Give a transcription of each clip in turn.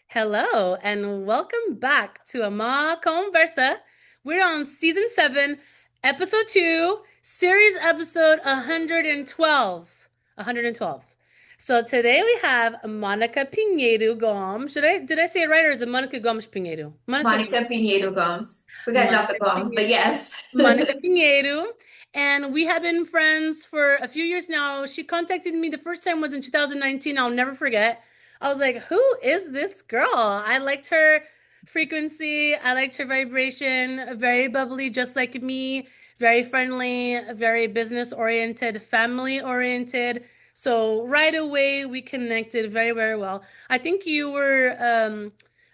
Hello and welcome back to Conversa. We're on season 7, episode 2, series episode 112. 112. So today we have Monica Pinheiro Gomes. Did I say it right or is it Monica Gomes Pinheiro? Monica Monica Pinheiro Gomes. We gotta drop the Monica Gomes, but Pinheiro. yes. Monica Pinheiro. And we have been friends for a few years now. She contacted me the first time was in 2019. I'll never forget. I was like, who is this girl? I liked her frequency. I liked her vibration. Very bubbly, just like me. Very friendly, very business oriented, family oriented. So right away we connected very, very well. I think you were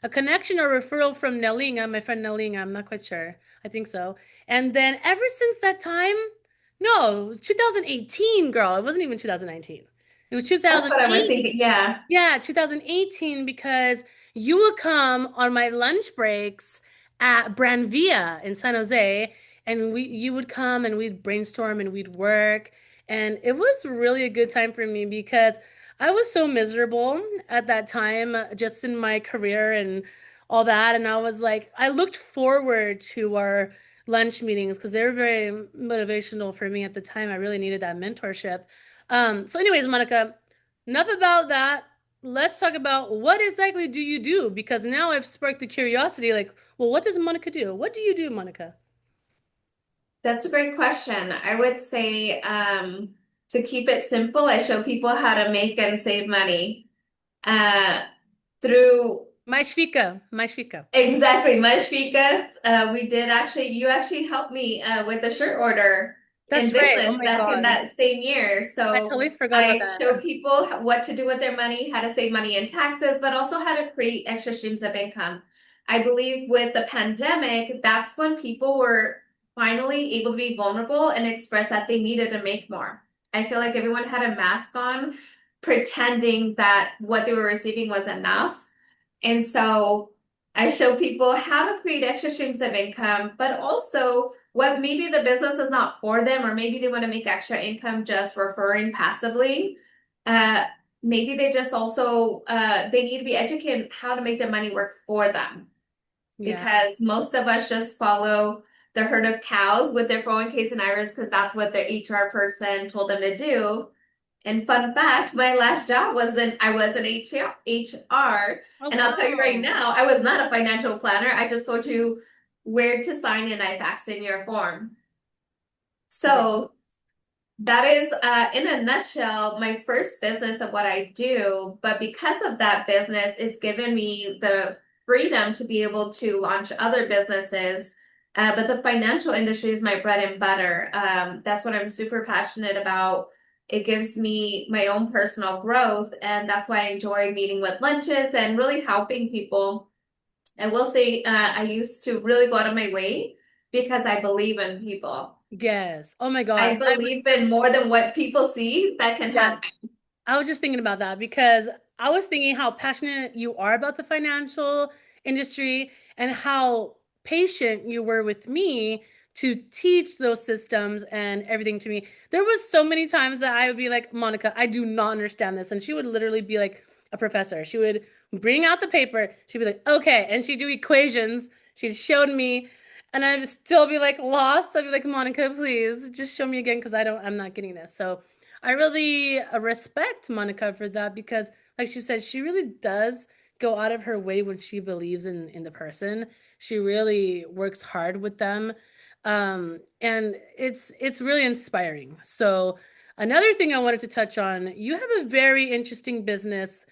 a connection or referral from Nelinga, my friend Nelinga. I'm not quite sure. I think so. And then ever since that time, no, it was 2018, girl. It wasn't even 2019. It was That's what I was 2008. thinking. Yeah. Yeah, 2018, because you would come on my lunch breaks at Branvia in San Jose, and you would come and we'd brainstorm and we'd work. And it was really a good time for me because I was so miserable at that time, just in my career and all that. And I was like, I looked forward to our lunch meetings because they were very motivational for me at the time. I really needed that mentorship. So anyways, Monica, enough about that. Let's talk about what exactly do you do? Because now I've sparked the curiosity, like, well, what does Monica do? What do you do, Monica? That's a great question. I would say to keep it simple, I show people how to make and save money uh, through Mais fica. exactly my Shpika. We did actually, you actually helped me with a shirt order in That's right. Oh business my back in God. that same year. I So totally forgot about I that. show people what to do with their money, how to save money in taxes, but also how to create extra streams of income. I believe with the pandemic, that's when people were finally able to be vulnerable and express that they needed to make more. I feel like everyone had a mask on, pretending that what they were receiving was enough. And so I show people how to create extra streams of income, but also what maybe the business is not for them, or maybe they want to make extra income just referring passively. Uh, Maybe they just also they need to be educated how to make their money work for them, Yeah. because most of us just follow the herd of cows with their 401ks and IRAs because that's what their HR person told them to do. And fun fact, my last job I was an HR, Oh, and I'll tell you right wow. now, I was not a financial planner. I just told you where to sign in. I faxed in your form. Yeah. So that is, in a nutshell, my first business of what I do. But because of that business, it's given me the freedom to be able to launch other businesses. But the financial industry is my bread and butter. That's what I'm super passionate about. It gives me my own personal growth, and that's why I enjoy meeting with lunches and really helping people. I will say, I used to really go out of my way because I believe in people. Yes. Oh my I God. I was believe in more than what people see that can Yeah. happen. I was just thinking about that because I was thinking how passionate you are about the financial industry and how patient you were with me to teach those systems and everything to me. There was so many times that I would be like, Monica, I do not understand this. And she would literally be like a professor. She would bring out the paper. She'd be like, okay. And she'd do equations. She'd showed me. And I'd still be like lost. I'd be like, Monica, please just show me again because I'm not getting this. So I really respect Monica for that because, like she said, she really does go out of her way when she believes in the person. She really works hard with them, and it's really inspiring. So another thing I wanted to touch on, you have a very interesting business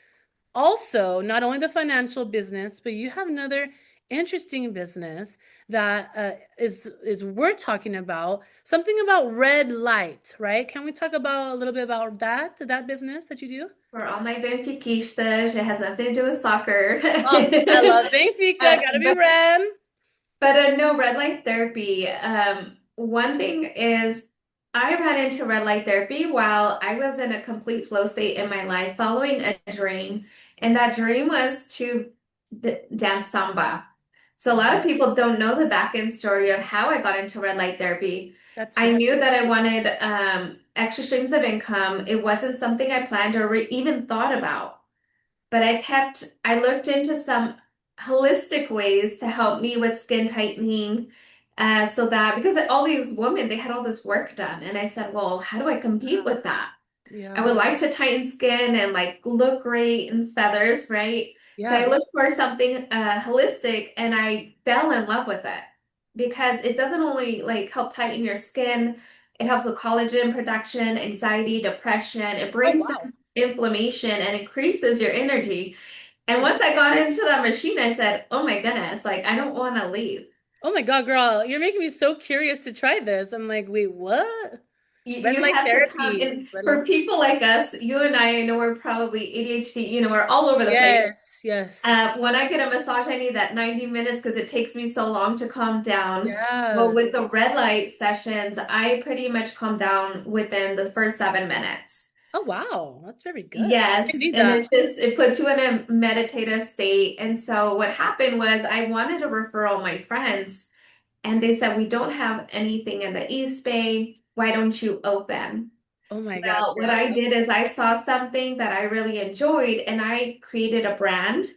also, not only the financial business, but you have another interesting business that is worth talking about. Something about red light, right? Can we talk about a little bit about that business that you do? For all my Benfiquistas, it has nothing to do with soccer. Oh, I love Benfica. Gotta be But red. no, red light therapy. One thing is, I ran into red light therapy while I was in a complete flow state in my life following a dream. And that dream was to dance samba. So a lot of people don't know the back end story of how I got into red light therapy. That's I great. knew that I wanted extra streams of income. It wasn't something I planned or even thought about. but I looked into some holistic ways to help me with skin tightening. So that because all these women, they had all this work done. And I said, well, how do I compete with that? I would Yeah. like to tighten skin and like look great and feathers, right? So Yeah. I looked for something holistic and I fell in love with it because it doesn't only like help tighten your skin, it helps with collagen production, anxiety, depression. It Oh, brings wow. down inflammation and increases your energy. And Oh, once I got into that machine, I said, oh my goodness, like I don't want to leave. oh my God, girl, you're making me so curious to try this. I'm like, wait, what? Red You light have to come therapy. in Red light. for people like us, you and I know we're probably ADHD, we're all over the place. Yes, yes. When I get a massage, I need that 90 minutes because it takes me so long to calm down. But Yeah. with the red light sessions, I pretty much calm down within the first 7 minutes. Oh, wow. That's very good. I Yes, need and that. it puts you in a meditative state. And so what happened was I wanted to refer all my friends, and they said, we don't have anything in the East Bay. Why don't you open? Oh my God, Well, what girl. I did is I saw something that I really enjoyed, and I created a brand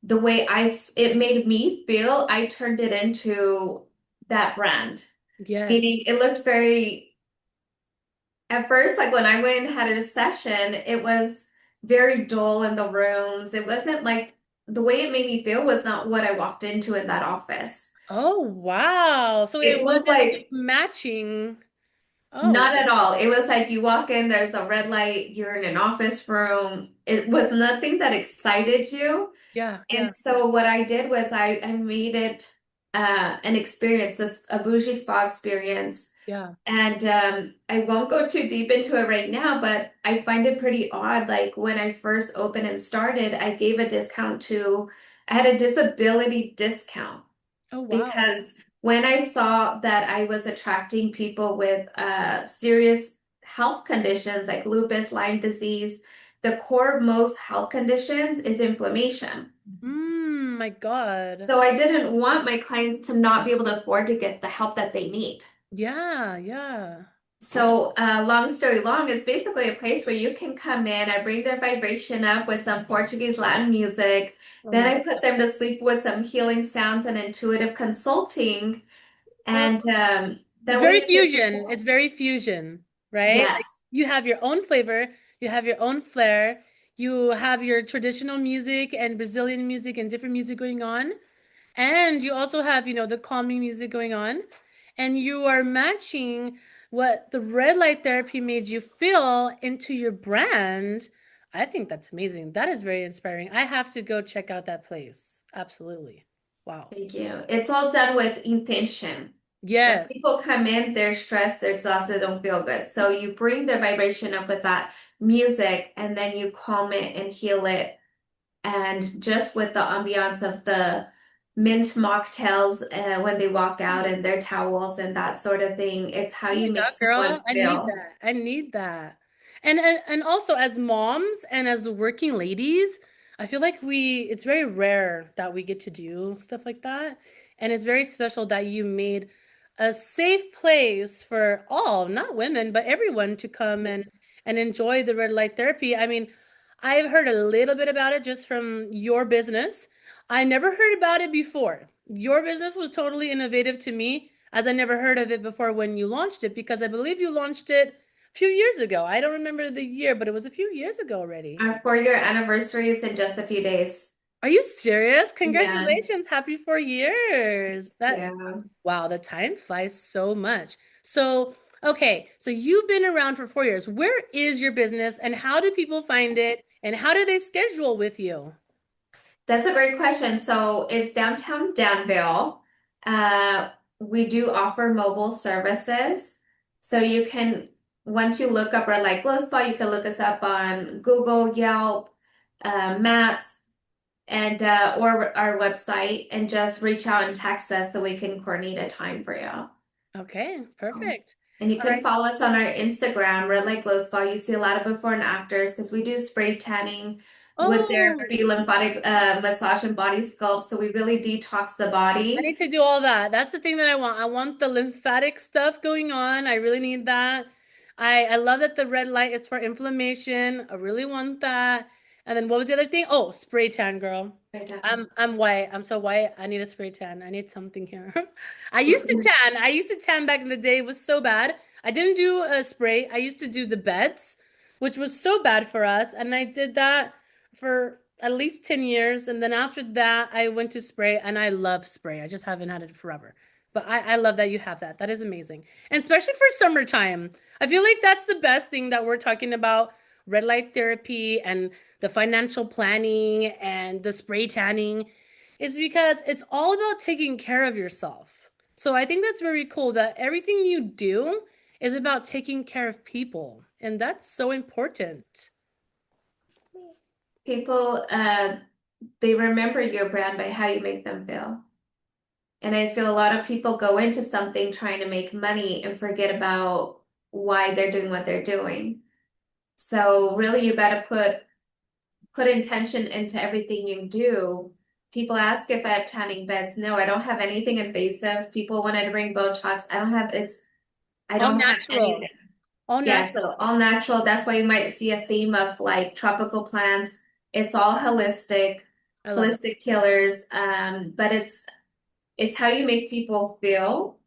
the way it made me feel, I turned it into that brand. Yes. Meaning it looked very, at first, like when I went and had a session, it was very dull in the rooms. It wasn't like the way it made me feel was not what I walked into in that office. Oh, wow. So it It was wasn't like like matching. Oh, not at all. It was like you walk in, there's a red light, you're in an office room. It was nothing that excited you. yeah, And yeah, so what I did was I made it an experience, a bougie spa experience. yeah. And I won't go too deep into it right now, but I find it pretty odd. Like when I first opened and started, I had a disability discount Oh, wow. because when I saw that I was attracting people with serious health conditions like lupus, Lyme disease, the core of most health conditions is inflammation. My God. So I didn't want my clients to not be able to afford to get the help that they need. Yeah, yeah. So, long story long, it's basically a place where you can come in. I bring their vibration up with some Portuguese Latin music. Oh Then my I put them to sleep with some healing sounds and intuitive consulting. God. And It's then when very you get fusion. It's very fusion, right? yes, Like you have your own flavor, you have your own flair, you have your traditional music and Brazilian music and different music going on. And you also have, the calming music going on. And you are matching what the red light therapy made you feel into your brand. I think that's amazing. That is very inspiring. I have to go check out that place. Absolutely. Wow. thank you. It's all done with intention. When Yes. people come in, they're stressed, they're exhausted, they don't feel good. So you bring the vibration up with that music and then you calm it and heal it. And just with the ambiance of the mint mocktails when they walk out and their towels and that sort of thing, it's how Oh my you make God, girl, someone I need feel. that. I need that. And also as moms and as working ladies, I feel like it's very rare that we get to do stuff like that. And it's very special that you made a safe place for all, not women, but everyone to come and enjoy the red light therapy. I mean, I've heard a little bit about it just from your business. I never heard about it before. Your business was totally innovative to me, as I never heard of it before when you launched it, because I believe you launched it a few years ago. I don't remember the year, but it was a few years ago already. Our 4 year anniversary is in just a few days. Are you serious? Yeah. Congratulations. Happy 4 years. Yeah. Wow, the time flies so much. So, okay, so you've been around for 4 years. Where is your business and how do people find it and how do they schedule with you? That's a great question. So it's downtown Danville. Uh, we do offer mobile services. So you can, once you look up Red Light Glow Spa, you can look us up on Google, Yelp, Maps, and or our website and just reach out and text us so we can coordinate a time for you. Okay, Um, perfect. And you All can right. follow us on our Instagram, Red Light Glow Spa. You see a lot of before and afters because we do spray tanning with Oh, therapy, lymphatic massage, and body sculpt. So we really detox the I body. need to do all that. That's the thing that I want. I want the lymphatic stuff going on. I really need that. I love that the red light is for inflammation. I really want that. And then what was the other thing? Oh, spray tan, girl. Right down. I'm white. I'm so white. I need a spray tan. I need something here. I used to tan. I used to tan back in the day. It was so bad. I didn't do a spray. I used to do the beds, which was so bad for us. And I did that for at least 10 years. And then after that, I went to spray and I love spray. I just haven't had it forever. But I love that you have that. That is amazing. And especially for summertime. I feel like that's the best thing that we're talking about red light therapy and the financial planning and the spray tanning is because it's all about taking care of yourself. So I think that's very cool that everything you do is about taking care of people. And that's so important. People, they remember your brand by how you make them feel. And I feel a lot of people go into something trying to make money and forget about why they're doing what they're doing. So really you got to put intention into everything you do. People ask if I have tanning beds. No, I don't have anything invasive. People wanted to bring Botox. I All don't have natural. anything. All Yeah, natural. so all natural. That's why you might see a theme of like tropical plants. It's all I love it. holistic killers. But it's how you make people feel.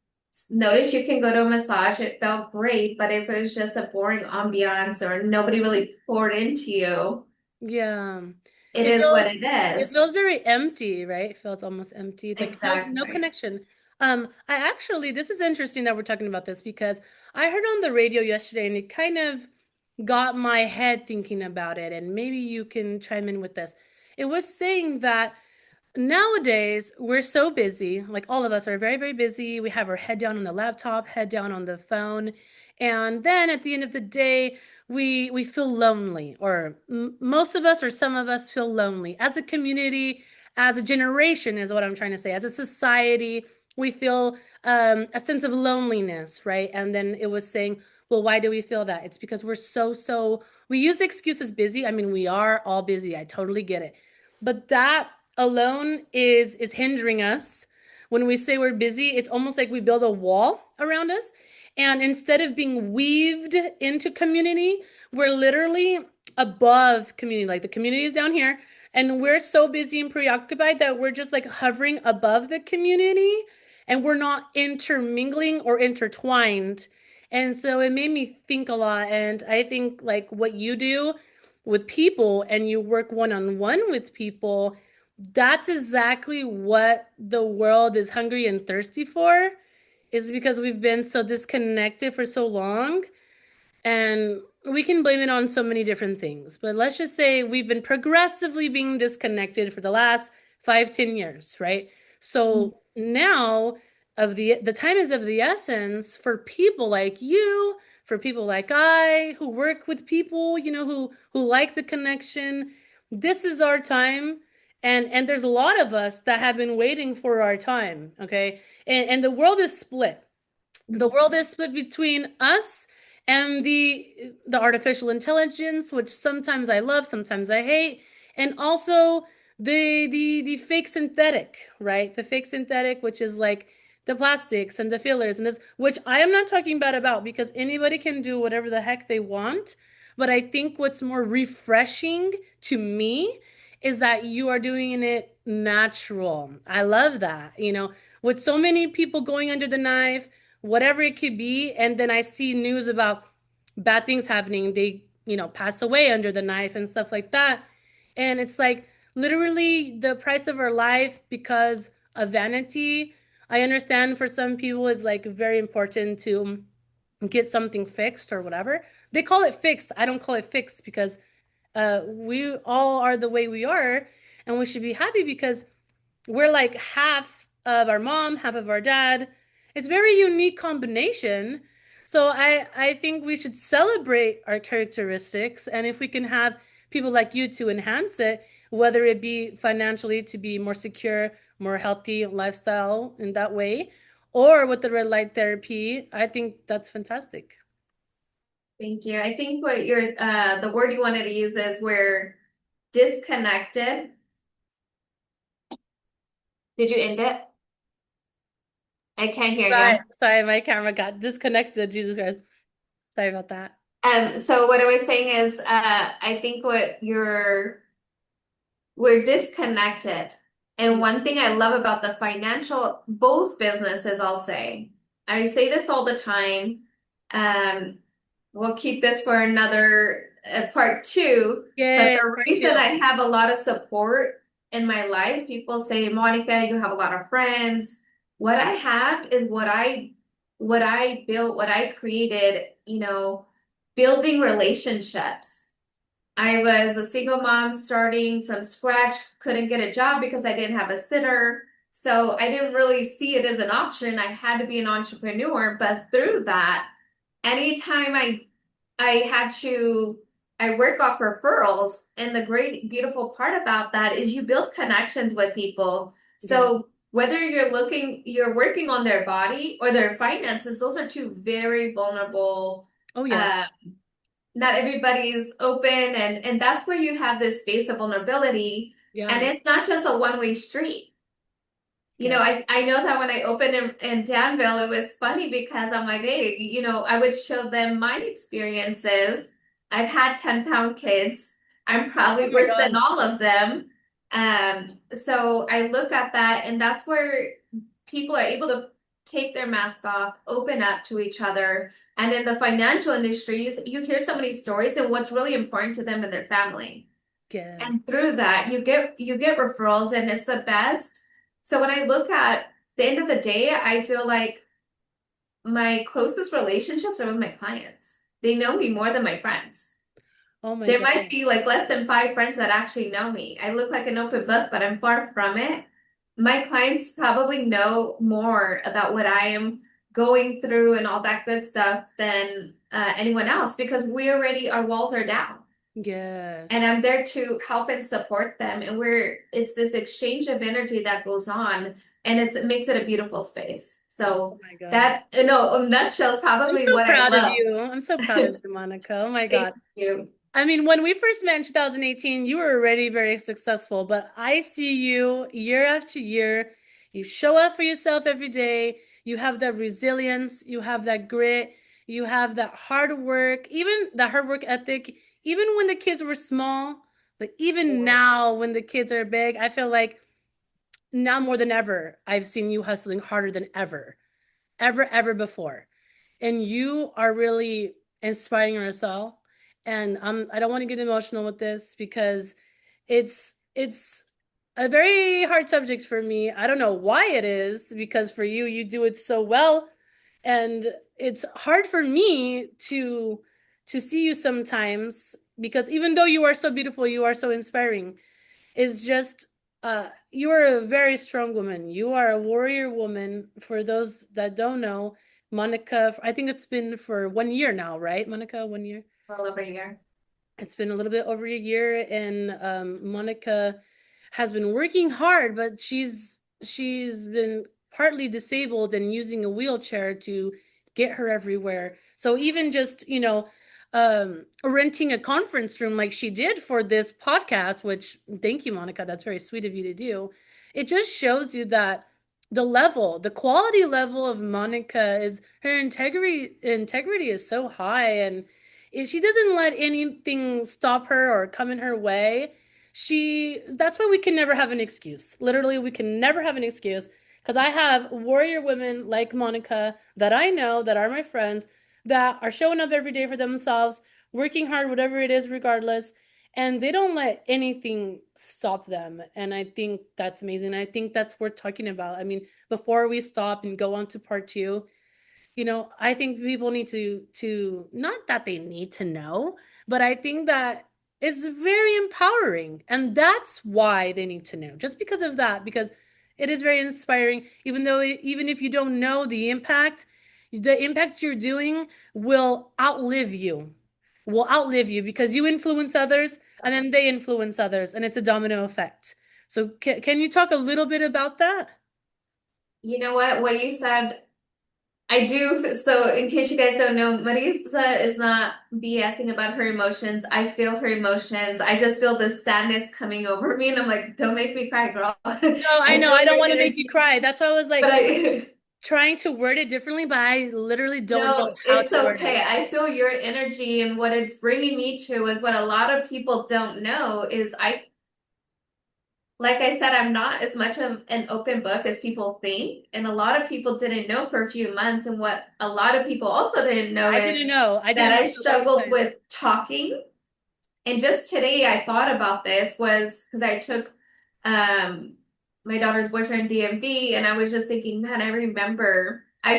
Notice you can go to a massage. It felt great, but if it was just a boring ambiance or nobody really poured into you, Yeah. it It is what feels it it is. feels very empty, right? It feels almost empty. Like no Exactly. connection. I actually this is interesting that we're talking about this because I heard on the radio yesterday and it kind of got my head thinking about it, and maybe you can chime in with this. It was saying that nowadays, we're so busy, like all of us are very, very busy. We have our head down on the laptop, head down on the phone. And then at the end of the day, we feel lonely, or most of us or some of us feel lonely. As a community, as a generation is what I'm trying to say. As a society, we feel a sense of loneliness, right? And then it was saying, well, why do we feel that? It's because we're we use the excuse as busy. I mean, we are all busy. I totally get it. But that alone is hindering us. When we say we're busy, it's almost like we build a wall around us. And instead of being weaved into community, we're literally above community. Like the community is down here, and we're so busy and preoccupied that we're just like hovering above the community and we're not intermingling or intertwined. And so it made me think a lot. And I think like what you do with people and you work one on one with people, that's exactly what the world is hungry and thirsty for, is because we've been so disconnected for so long. And we can blame it on so many different things. But let's just say we've been progressively being disconnected for the last 5, 10 years, right? So now the time is of the essence for people like you, for people like I, who work with people, who like the connection. This is our time. And there's a lot of us that have been waiting for our time, okay? And the world is split. The world is split between us and the artificial intelligence, which sometimes I love, sometimes I hate, and also the fake synthetic, right? The fake synthetic, which is like the plastics and the fillers and this, which I am not talking bad about because anybody can do whatever the heck they want. But I think what's more refreshing to me is that you are doing it natural. I love that, with so many people going under the knife, whatever it could be. And then I see news about bad things happening. They, pass away under the knife and stuff like that. And it's like literally the price of our life because of vanity. I understand for some people it's like very important to get something fixed or whatever. They call it fixed. I don't call it fixed because we all are the way we are, and we should be happy because we're like half of our mom, half of our dad. It's a very unique combination. So I think we should celebrate our characteristics, and if we can have people like you to enhance it, whether it be financially to be more secure, more healthy lifestyle in that way, or with the red light therapy, I think that's fantastic. Thank you. I think what the word you wanted to use is we're disconnected. Did you end it? I can't hear Right. you. Sorry, my camera got disconnected. Jesus Christ. Sorry about that. So what I was saying is, I think what you're we're disconnected. And one thing I love about the financial, both businesses, I say this all the time. Um, we'll keep this for another part two. But Yes, the part reason two. I have a lot of support in my life, people say, Monica, you have a lot of friends. What I have is what I built, what I created, building relationships. I was a single mom starting from scratch, couldn't get a job because I didn't have a sitter. So I didn't really see it as an option. I had to be an entrepreneur. But through that, anytime I had to I work off referrals. And the great, beautiful part about that is you build connections with people. Yeah. So whether you're working on their body or their finances, those are two very vulnerable Oh yeah. uh, not everybody's open and that's where you have this space of vulnerability and Yeah. it's not just a one-way street. Yeah. I know that when I opened in Danville, it was funny because I'm like, hey, I would show them my experiences. I've had 10-pound kids. I'm Oh probably my worse than God. all of them. So I look at that, and that's where people are able to take their mask off, open up to each other. And in the financial industries, you hear so many stories and what's really important to them and their family. Yes. And through that, you get referrals and it's the best. So when I look at the end of the day, I feel like my closest relationships are with my clients. They know me more than my friends. Oh my There God. might be like less than 5 friends that actually know me. I look like an open book, but I'm far from it. My clients probably know more about what I am going through and all that good stuff than anyone else because our walls are down. And Yes. I'm there to help and support them. And it's this exchange of energy that goes on, and it makes it a beautiful space. Oh So my God. that, no, a nutshell is I'm probably so what I proud of love. you. I'm so proud of you, Monica. Oh my Thank God. you. I mean, when we first met in 2018, you were already very successful, but I see you year after year. You show up for yourself every day. You have that resilience, you have that grit, you have that hard work, even the hard work ethic, even when the kids were small, but even now when the kids are big, I feel like now more than ever, I've seen you hustling harder than ever before. And you are really inspiring yourself. And I don't want to get emotional with this because it's a very hard subject for me. I don't know why it is, because for you, you do it so well. And it's hard for me to see you sometimes because even though you are so beautiful, you are so inspiring. It's just you are a very strong woman. You are a warrior woman. For those that don't know, Monica, I think it's been for 1 year now, right? Monica, 1 year. All over here. It's been a little bit over a year, and Monica has been working hard, but she's been partly disabled and using a wheelchair to get her everywhere. So even just, renting a conference room like she did for this podcast, which thank you, Monica, that's very sweet of you to do. It just shows you that the quality level of Monica is her integrity is so high, and she doesn't let anything stop her or come in her way. That's why we can never have an excuse. Literally, we can never have an excuse because I have warrior women like Monica that I know that are my friends that are showing up every day for themselves, working hard, whatever it is, regardless. And they don't let anything stop them. And I think that's amazing. I think that's worth talking about. I mean, before we stop and go on to part two, I think people need to not that they need to know, but I think that it's very empowering, and that's why they need to know. Just because of that, because it is very inspiring, even if you don't know the impact you're doing will outlive you because you influence others and then they influence others, and it's a domino effect. So can you talk a little bit about that? You know what? What you said, I do. So, in case you guys don't know, Marisa is not BSing about her emotions. I feel her emotions. I just feel this sadness coming over me, and I'm like, "Don't make me cry, girl." No, I I know. feel I don't your want to make you energy, cry. That's why I was but like I trying to word it differently, but I literally don't know no, how it's to word it. okay. I feel your energy, and what it's bringing me to is what a lot of people don't know is like I said, I'm not as much of an open book as people think. And a lot of people didn't know for a few months. And what a lot of people also didn't know I is didn't know. I that didn't know I for a long struggled time. with talking. And just today I thought about this was because I took um my daughter's boyfriend DMV and I was just thinking, man, I remember that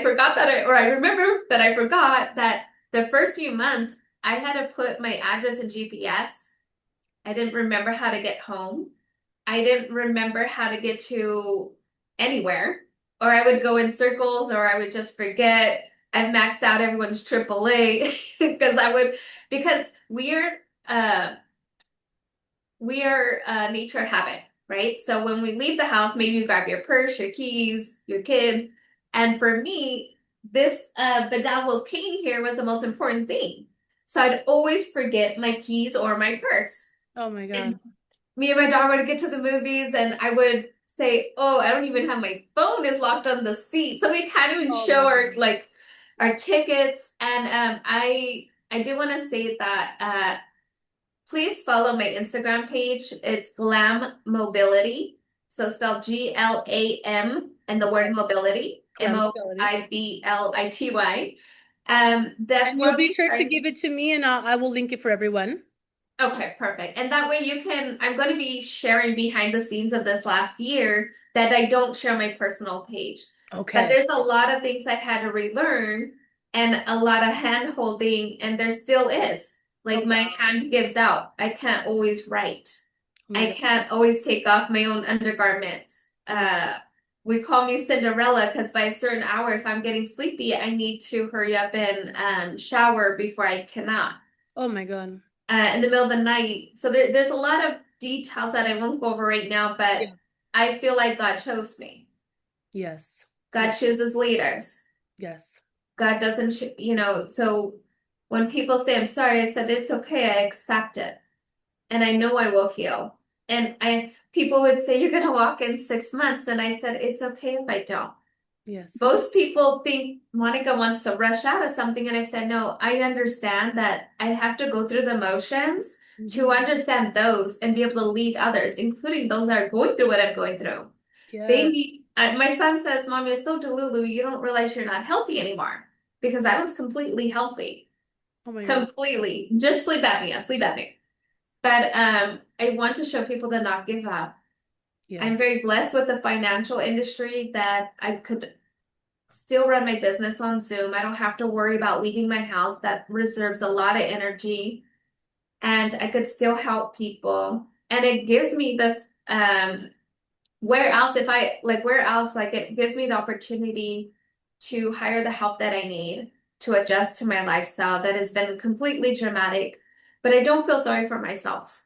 I forgot that the first few months I had to put my address in GPS. I didn't remember how to get home. I didn't remember how to get to anywhere. Or I would go in circles or I would just forget. I've maxed out everyone's AAA because because uh we are nature habit, right? So when we leave the house, maybe you grab your purse, your keys, your kid. And for me, this bedazzled cane here was the most important thing. So I'd always forget my keys or my purse. Oh my And God. me and my daughter would get to the movies and I would say, "Oh, I don't even have my phone is locked on the seat." So we can't even Oh my show our God. like our tickets. And I do want to say that please follow my Instagram page. It's Glam Mobility. So spelled GLAM and the Okay. word mobility, Glam ability. Mobility. That's And you'll where be we sure to start. give it to me and I will link it for everyone. Okay, perfect. And that way I'm going to be sharing behind the scenes of this last year that I don't share my personal page. But Okay. there's a lot of things I had to relearn and a lot of hand holding, and there still is. Oh Like my wow. hand gives out. I can't always write. Oh my I God. can't always take off my own undergarments. Oh my We call me Cinderella because by a certain hour, if I'm getting sleepy, I need to hurry up and shower before I cannot Oh my God. in the middle of the night. So there's a lot of details that I won't go over right now, but Yeah. I feel like God chose me. Yes. God Yeah. chooses leaders. Yes. God doesn't, so when people say, I'm sorry, I said, it's okay. I accept it. And I know I will heal. People would say, you're going to walk in 6 months. And I said, it's okay if I don't. Yes. Most people think Monica wants to rush out of something, and I said, no, I understand that I have to go through the motions to Hmm. understand those and be able to lead others, including those that are going through what I'm going through. Yeah. My son says, Mom, you're so delulu, you don't realize you're not healthy anymore. Because I was completely healthy, Oh my God. completely, just sleep apnea. But I want to show people to not give up. I'm Yes. very blessed with the financial industry that I could still run my business on Zoom. I don't have to worry about leaving my house. That reserves a lot of energy, and I could still help people. And it gives me this where else like it gives me the opportunity to hire the help that I need to adjust to my lifestyle that has been completely dramatic, but I don't feel sorry for myself.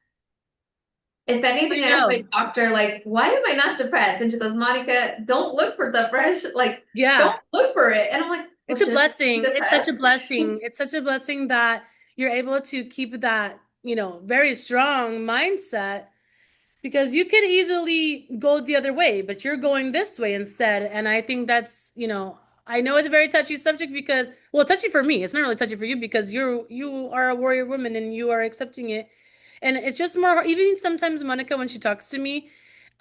If anything, I I asked my know. doctor, like, why am I not depressed? And she goes, Monica, don't look for depression. Like, don't Yeah. look for it. And I'm like, well, It's a should I be blessing. It's such a depressed? blessing. It's such a blessing that you're able to keep that, very strong mindset because you could easily go the other way, but you're going this way instead. And I think that's, I know it's a very touchy subject because, well, touchy for me. It's not really touchy for you because you are a warrior woman and you are accepting it. And it's just more, even sometimes Monica, when she talks to me,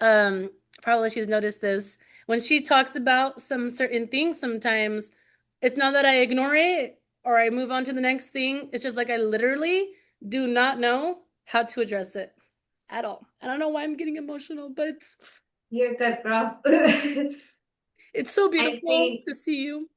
um, probably she's noticed this. When she talks about some certain things, sometimes it's not that I ignore it or I move on to the next thing. It's just like I literally do not know how to address it at all. I don't know why I'm getting emotional, but You're good, girl. I it's so beautiful think to see you.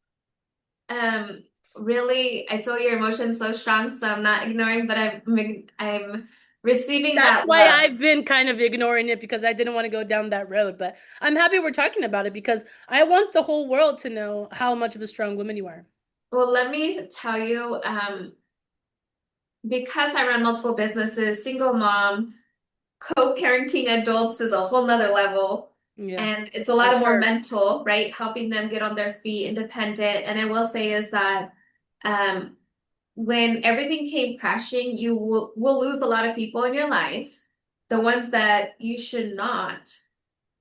um really I feel your emotions so strong, so I'm not ignoring, but I'm receiving That's that why love. I've been kind of ignoring it because I didn't want to go down that road. But I'm happy we're talking about it because I want the whole world to know how much of a strong woman you are. Well, let me tell you, because I run multiple businesses, single mom, co-parenting adults is a whole nother level. Yeah, And it's a for lot of more sure. mental, right? Helping them get on their feet, independent. And I will say is that um, when everything came crashing, will lose a lot of people in your life, the ones that you should not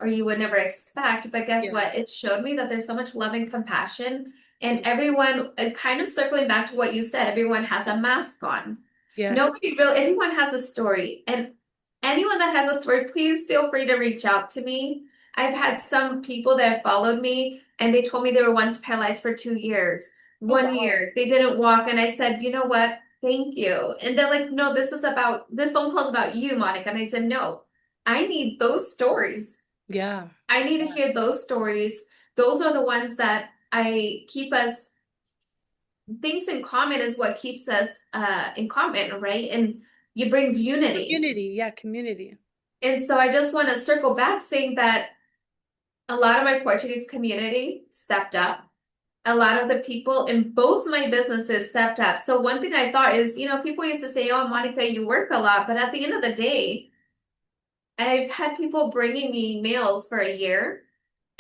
or you would never expect. But guess Yeah. what? It showed me that there's so much love and compassion. And everyone, kind of circling back to what you said, everyone has a mask on. Yes. Everyone has a story. And anyone that has a story, please feel free to reach out to me. I've had some people that have followed me and they told me they were once paralyzed for 2 years, Oh, one wow. year, they didn't walk. And I said, you know what? Thank you. And they're like, no, this phone call is about you, Monica. And I said, no, I need those stories. Yeah. I need to hear those stories. Those are the ones that I keep us things in common is what keeps us in common, right? And it brings unity. Community. Yeah, community. And so I just want to circle back saying that a lot of my Portuguese community stepped up. A lot of the people in both my businesses stepped up. So one thing I thought is, people used to say, "Oh, Monica, you work a lot," but at the end of the day, I've had people bringing me meals for a year.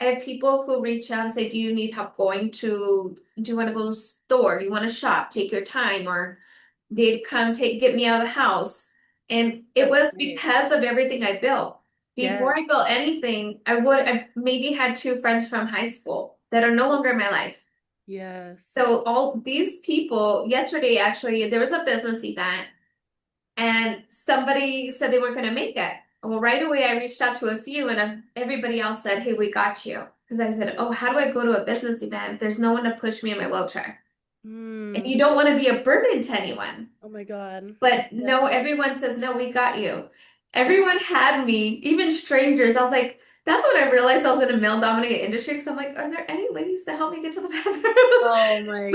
I have people who reach out and say, "Do you need help do you want to go to the store? Do you want to shop? Take your time." Or they'd come get me out of the house. And it That's was great. because of everything I built. Before I Yes. built anything, I maybe had two friends from high school that are no longer in my life. Yes. So all these people, yesterday actually, there was a business event and somebody said they weren't going to make it. Well, right away I reached out to a few and everybody else said, "Hey, we got you." Because I said, "Oh, how do I go to a business event if there's no one to push me in my wheelchair?" And Hmm. you don't want to be a burden to anyone. Oh my God. But Yeah. no, everyone says, "No, we got you." Everyone had me, even strangers. I was like, that's when I realized I was in a male-dominated industry because I'm like, are there any ladies to help me get to the bathroom? Oh my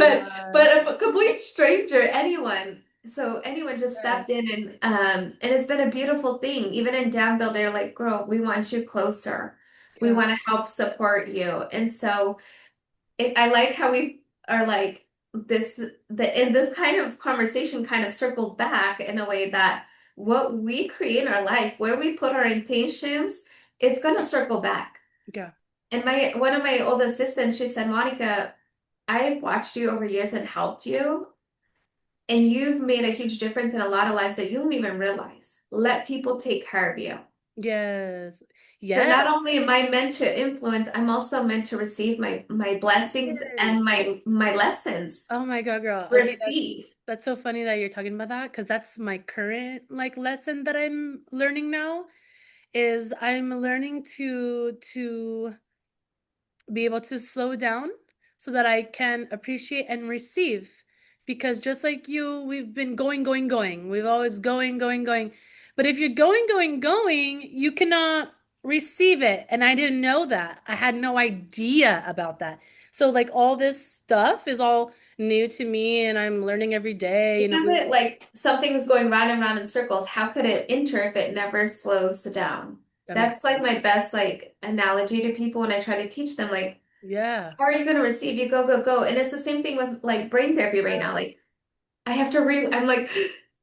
But God. a complete stranger, anyone. So anyone just Yes. stepped in and it's been a beautiful thing. Even in Danville, they're like, "Girl, we want you closer. We Yeah. want to help support you." And so I like how we are like and this kind of conversation kind of circled back in a way that what we create in our life, where we put our intentions, it's gonna circle back. Yeah. And my one of my old assistants, she said, "Monica, I've watched you over years and helped you, and you've made a huge difference in a lot of lives that you don't even realize. Let people take care of you." Yes. So Yes. not only am I meant to influence, I'm also meant to receive my blessings Yes. and my lessons. Oh my God, girl. Okay, Receive. that's so funny that you're talking about that because that's my current like lesson that I'm learning now is I'm learning to be able to slow down so that I can appreciate and receive. Because just like you, we've been going, going, going. We've always going, going, going. But if you're going, going, going, you cannot receive it. And I didn't know that. I had no idea about that. So like all this stuff is all new to me and I'm learning every day, Think of it like something's going round and round in circles. How could it enter if it never slows down? That makes That's like sense. my best like analogy to people when I try to teach them like, Yeah. how are you going to receive? You go, go, go. And it's the same thing with like brain therapy right now. Like I have to I'm like,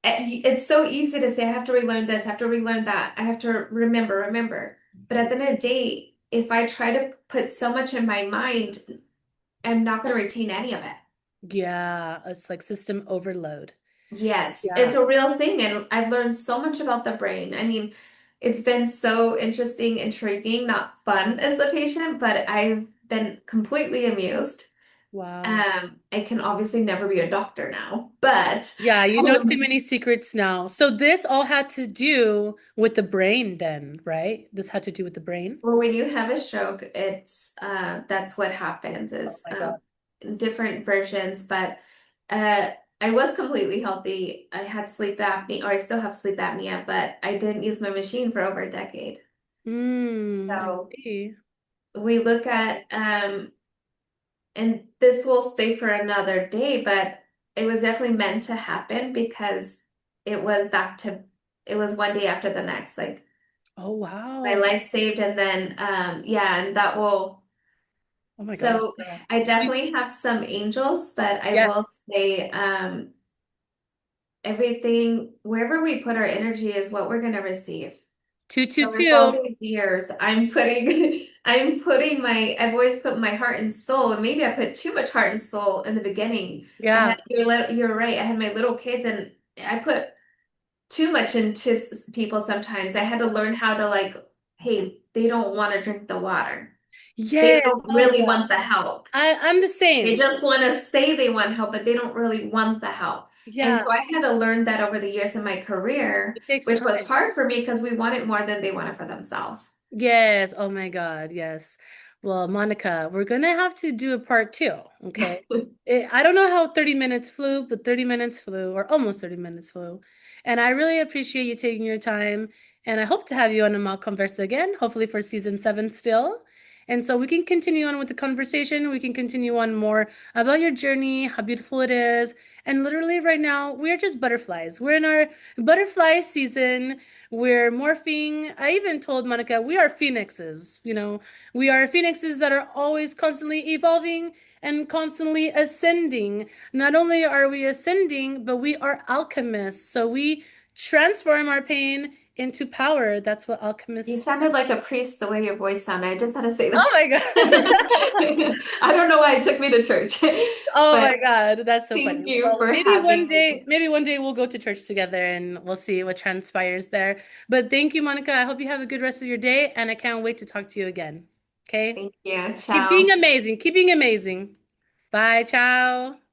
it's so easy to say, I have to relearn this, I have to relearn that, I have to remember. But at the end of the day, if I try to put so much in my mind, I'm not going to retain any of it. Yeah. It's like system overload. Yes, Yeah. it's a real thing. And I've learned so much about the brain. I mean, it's been so interesting, intriguing, not fun as a patient, but I've been completely amused. Wow. I can obviously never be a doctor now, but Yeah, you know too um, many secrets now. So this all had to do with the brain then, right? This had to do with the brain. well, when you have a stroke, it's that's what happens Oh is my God. different versions, but uh I was completely healthy. I had sleep apnea, or I still have sleep apnea, but I didn't use my machine for over a decade. I So see. we look at and this will stay for another day, but it was definitely meant to happen because it was back to it was one day after the next. Like Oh my wow. life saved and then yeah, and that will Oh my God, so girl. I You- definitely have some angels, but I will Yes. say everything wherever we put our energy is what we're going to receive. Two, two, So with all two. these years, I've always put my heart and soul, and maybe I put too much heart and soul in the beginning. Yeah. You're right. I had my little kids, and I put too much into people sometimes. I had to learn how to like, hey, they don't want to drink the water. They Yes. don't Oh really yeah. want the help. I'm the They same. just want to say they want help, but they don't really want the help. And Yeah, so I had to learn that over the years in my career, it takes which was time. hard for me because we want it more than they want it for themselves. Yes. Oh my God. Yes. Well, Monica, we're gonna have to do a part two. Okay. I don't know how 30 minutes flew, but 30 minutes flew, or almost 30 minutes flew. And I really appreciate you taking your time. And I hope to have you on the Conversa again, hopefully for season 7 still. And so we can continue on with the conversation. We can continue on more about your journey, how beautiful it is. And literally right now, we're just butterflies. We're in our butterfly season. We're morphing. I even told Monica, we are phoenixes. We are phoenixes that are always constantly evolving and constantly ascending. Not only are we ascending, but we are alchemists. So we transform our pain into power. That's what You alchemists. sounded like a priest the way your voice sounded. I just had to say that. Oh my God. I don't know why it took me to church, Oh but my God, that's so thank funny. you Well, for having me. maybe one day we'll go to church together and we'll see what transpires there. But thank you, Monica. I hope you have a good rest of your day, and I can't wait to talk to you again. Okay? Thank you. Keep being Ciao. amazing. Keep being amazing. Bye, ciao.